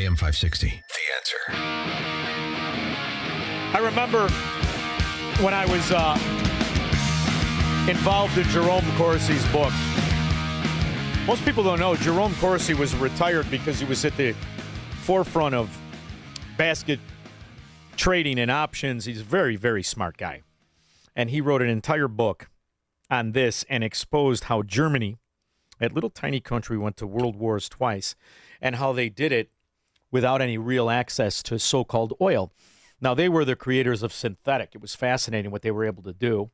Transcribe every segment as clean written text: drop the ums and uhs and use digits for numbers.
AM 560. The Answer. I remember when I was involved in Jerome Corsi's book. Most people don't know Jerome Corsi was retired because he was at the forefront of basket trading and options. He's a very, very smart guy. And he wrote an entire book on this and exposed how Germany, that little tiny country, went to world wars twice, and how they did it without any real access to so-called oil. Now, they were the creators of synthetic. It was fascinating what they were able to do.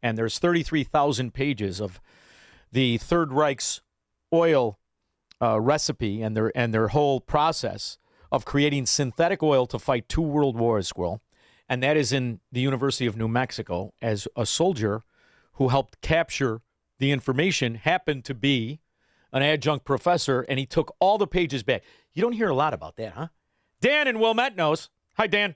And there's 33,000 pages of the Third Reich's oil recipe and their whole process of creating synthetic oil to fight 2 world wars, Squirrel. And that is in the University of New Mexico, as a soldier who helped capture the information happened to be an adjunct professor, and he took all the pages back. You don't hear a lot about that, huh? Dan in Wilmette knows. Hi, Dan.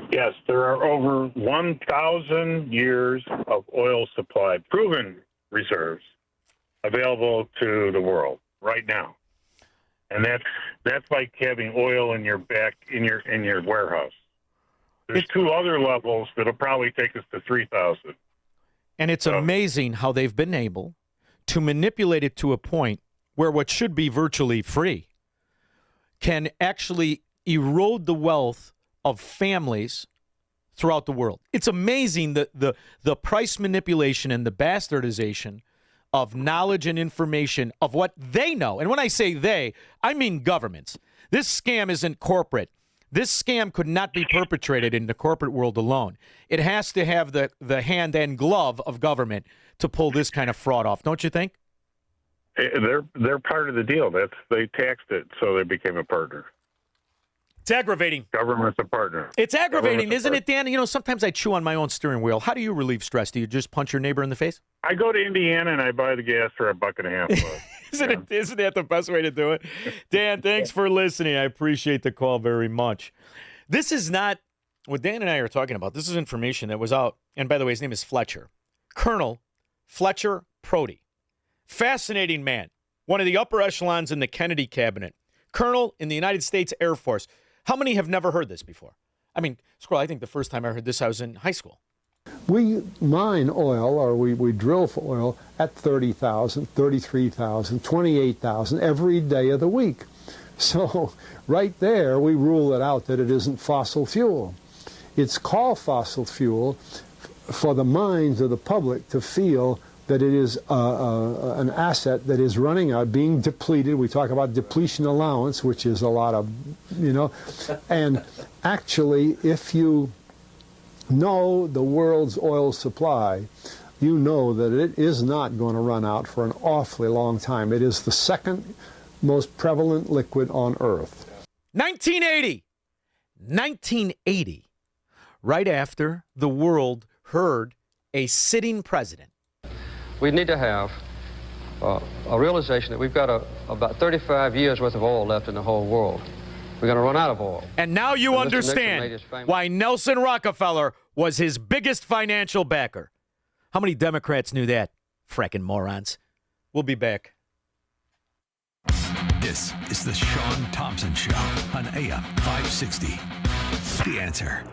Yes, there are over 1,000 years of oil supply, proven reserves, available to the world right now. And that's like having oil in your warehouse. There's 2 other levels that'll probably take us to 3,000. And it's amazing how they've been able to manipulate it to a point where what should be virtually free can actually erode the wealth of families throughout the world. It's amazing the price manipulation and the bastardization of knowledge and information of what they know. And when I say they, I mean governments. This scam isn't corporate. This scam could not be perpetrated in the corporate world alone. It has to have the hand and glove of government to pull this kind of fraud off, don't you think? They're part of the deal. They taxed it, so they became a partner. It's aggravating. Government's a partner. It's aggravating, isn't it, Dan? You know, sometimes I chew on my own steering wheel. How do you relieve stress? Do you just punch your neighbor in the face? I go to Indiana and I buy the gas for $1.50. Isn't that the best way to do it? Dan, thanks for listening. I appreciate the call very much. This is not what Dan and I are talking about. This is information that was out. And by the way, his name is Fletcher. Colonel Fletcher Prouty. Fascinating man. One of the upper echelons in the Kennedy cabinet. Colonel in the United States Air Force. How many have never heard this before? I mean, Squirrel, I think the first time I heard this, I was in high school. We mine oil, or we drill for oil at 30,000, 33,000, 28,000 every day of the week. So right there, we rule it out that it isn't fossil fuel. It's called fossil fuel for the minds of the public to feel that it is an asset that is running out, being depleted. We talk about depletion allowance, which is a lot of, and actually, if you know the world's oil supply, you know that it is not going to run out for an awfully long time. It is the second most prevalent liquid on Earth. 1980, right after the world heard a sitting president. We need to have a realization that we've got about 35 years worth of oil left in the whole world. We're going to run out of oil. And now you understand why Nelson Rockefeller was his biggest financial backer. How many Democrats knew that? Fracking morons. We'll be back. This is the Sean Thompson Show on AM 560. The Answer.